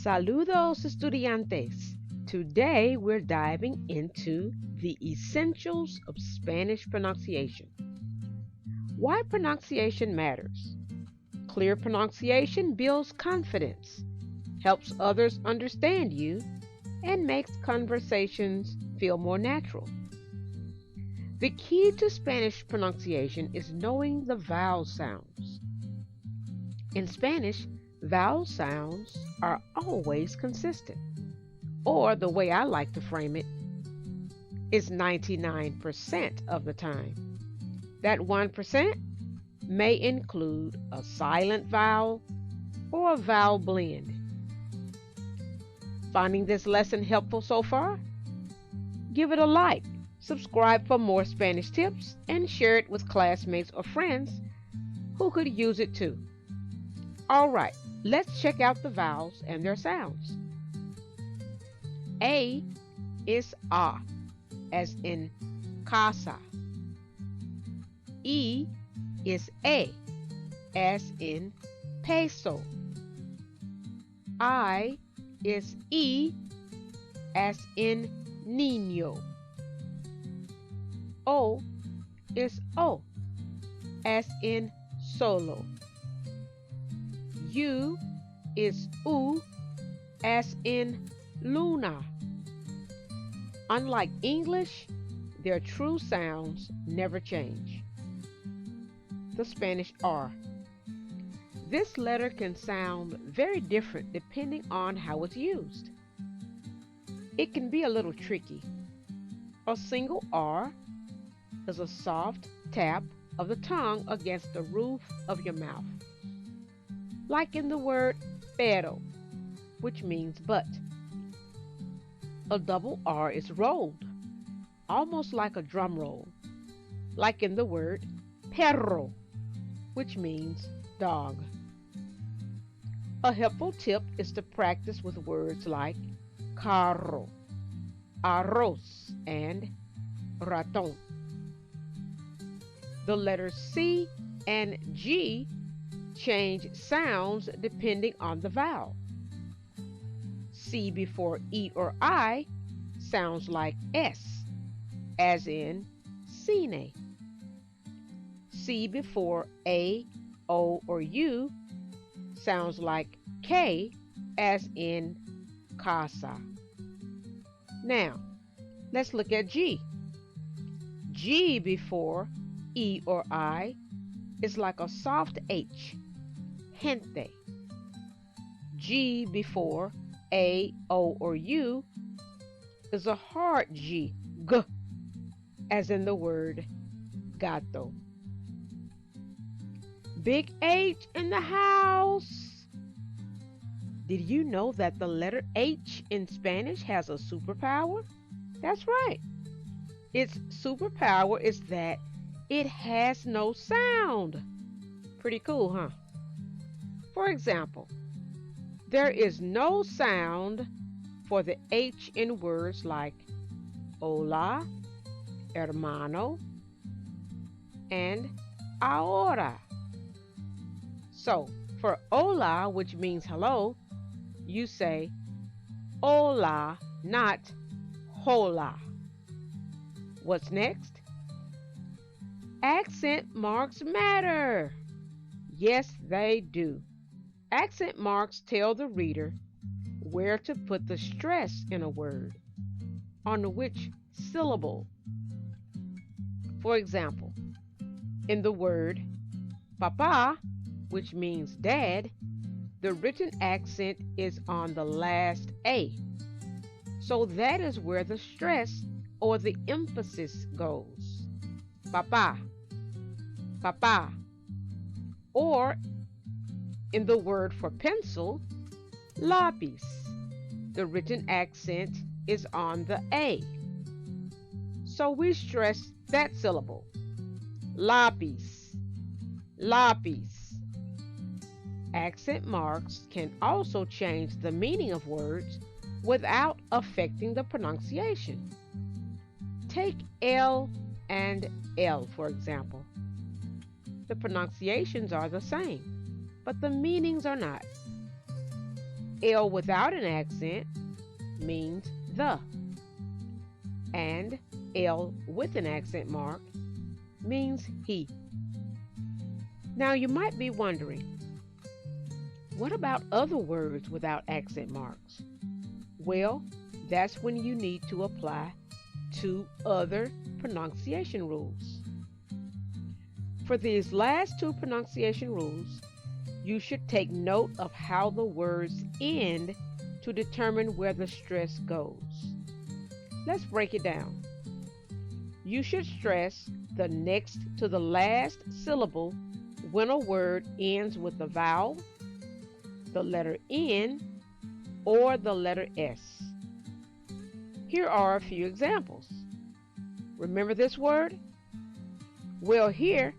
Saludos, estudiantes. Today we're diving into the essentials of Spanish pronunciation. Why pronunciation matters. Clear pronunciation builds confidence, helps others understand you, and makes conversations feel more natural. The key to Spanish pronunciation is knowing the vowel sounds. In Spanish, vowel sounds are always consistent. Or the way I like to frame it is 99% of the time. That 1% may include a silent vowel or a vowel blend. Finding this lesson helpful so far? Give it a like, subscribe for more Spanish tips, and share it with classmates or friends who could use it too. All right, let's check out the vowels and their sounds. A is A, as in casa. E is A, as in peso. I is E, as in niño. O is O, as in solo. U is U, as in luna. Unlike English, their true sounds never change. The Spanish R. This letter can sound very different depending on how it's used. It can be a little tricky. A single R is a soft tap of the tongue against the roof of your mouth, like in the word pero, which means but. A double R is rolled, almost like a drum roll, like in the word perro, which means dog. A helpful tip is to practice with words like carro, arroz, and ratón. The letters C and G change sounds depending on the vowel. C before E or I sounds like S, as in cine. C before A, O, or U sounds like K, as in casa. Now, let's look at G. G before E or I is like a soft H, gente. G before A, O, or U is a hard G, G, as in the word gato. Big H in the house. Did you know that the letter H in Spanish has a superpower? That's right. Its superpower is that it has no sound. Pretty cool, huh? For example, there is no sound for the H in words like hola, hermano, and ahora. So, for hola, which means hello, you say hola, not hola. What's next? Accent marks matter. Yes, they do. Accent marks tell the reader where to put the stress in a word, on which syllable. For example, in the word papa, which means dad, the written accent is on the last A. So that is where the stress or the emphasis goes. Papa, papa. Or in the word for pencil, lápiz, the written accent is on the A. So we stress that syllable. Lápiz, lápiz. Accent marks can also change the meaning of words without affecting the pronunciation. Take L and L, for example. The pronunciations are the same, but the meanings are not. L without an accent means the, and L with an accent mark means he. Now you might be wondering, what about other words without accent marks? Well, that's when you need to apply 2 other pronunciation rules. For these last 2 pronunciation rules, you should take note of how the words end to determine where the stress goes. Let's break it down. You should stress the next to the last syllable when a word ends with the vowel, the letter N, or the letter S. Here are a few examples. Remember this word? Well, here,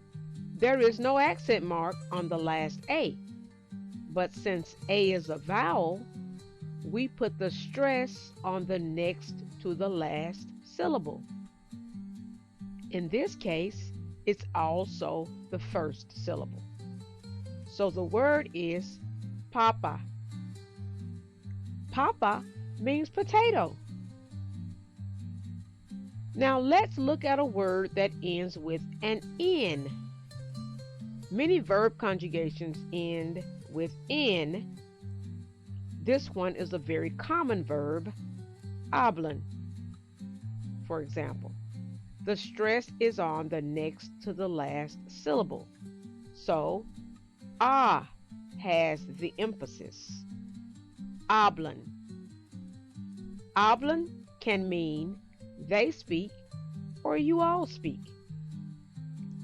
there is no accent mark on the last A, but since A is a vowel, we put the stress on the next to the last syllable. In this case, it's also the first syllable. So the word is papa. Papa means potato. Now let's look at a word that ends with an N. Many verb conjugations end with N. This one is a very common verb, hablan. For example, the stress is on the next to the last syllable. So, has the emphasis. Hablan. Hablan can mean they speak or you all speak.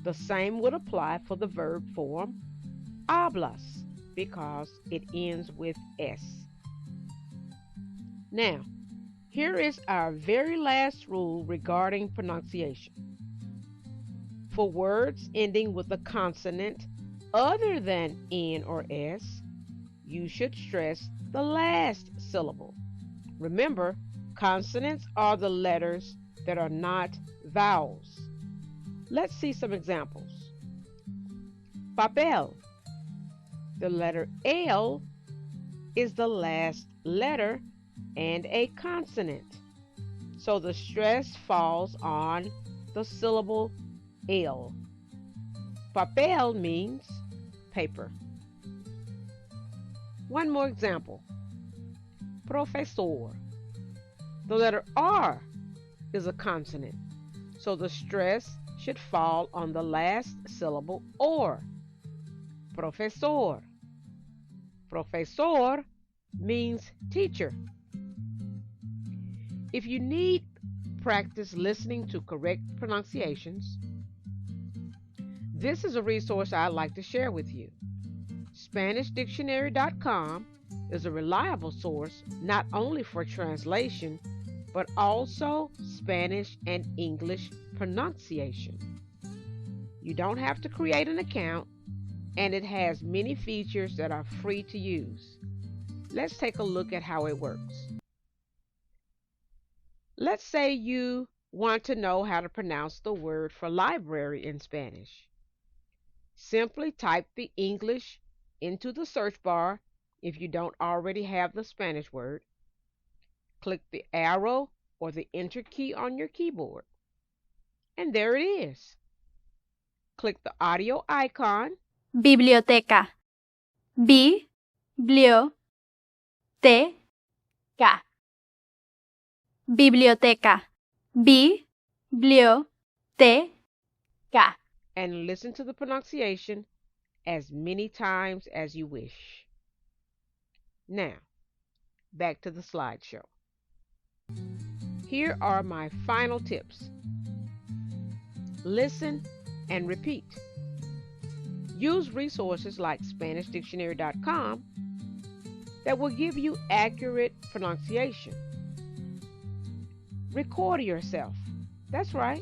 The same would apply for the verb form hablas because it ends with S. Now, here is our very last rule regarding pronunciation. For words ending with a consonant other than N or S, you should stress the last syllable. Remember, consonants are the letters that are not vowels. Let's see some examples. Papel. The letter L is the last letter and a consonant. So the stress falls on the syllable L. Papel means paper. One more example. Profesor. The letter R is a consonant, so the stress should fall on the last syllable or. Profesor. Profesor means teacher. If you need practice listening to correct pronunciations, this is a resource I'd like to share with you. SpanishDictionary.com is a reliable source not only for translation, but also Spanish and English pronunciation. You don't have to create an account, and it has many features that are free to use. Let's take a look at how it works. Let's say you want to know how to pronounce the word for library in Spanish. Simply type the English into the search bar if you don't already have the Spanish word. Click the arrow or the enter key on your keyboard. And there it is. Click the audio icon. Biblioteca. Biblioteca. Biblioteca. Biblioteca. And listen to the pronunciation as many times as you wish. Now, back to the slideshow. Here are my final tips. Listen and repeat. Use resources like SpanishDictionary.com that will give you accurate pronunciation. Record yourself. That's right.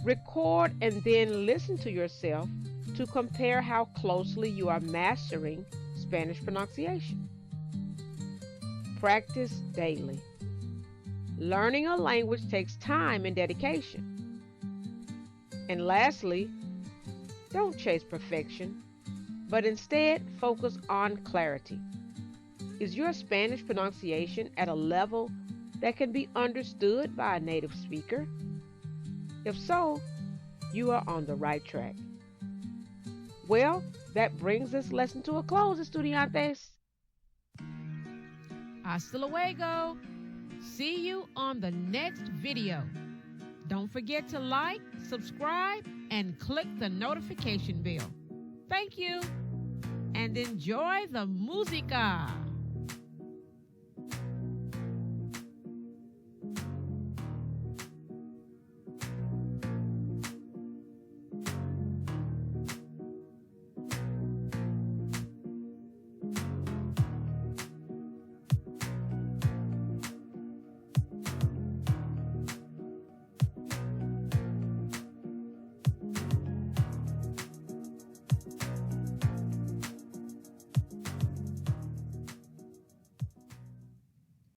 Record and then listen to yourself to compare how closely you are mastering Spanish pronunciation. Practice daily. Learning a language takes time and dedication. And lastly, don't chase perfection, but instead focus on clarity. Is your Spanish pronunciation at a level that can be understood by a native speaker? If so, you are on the right track. Well, that brings this lesson to a close, estudiantes. Hasta luego. See you on the next video. Don't forget to like, subscribe, and click the notification bell. Thank you, and enjoy the música.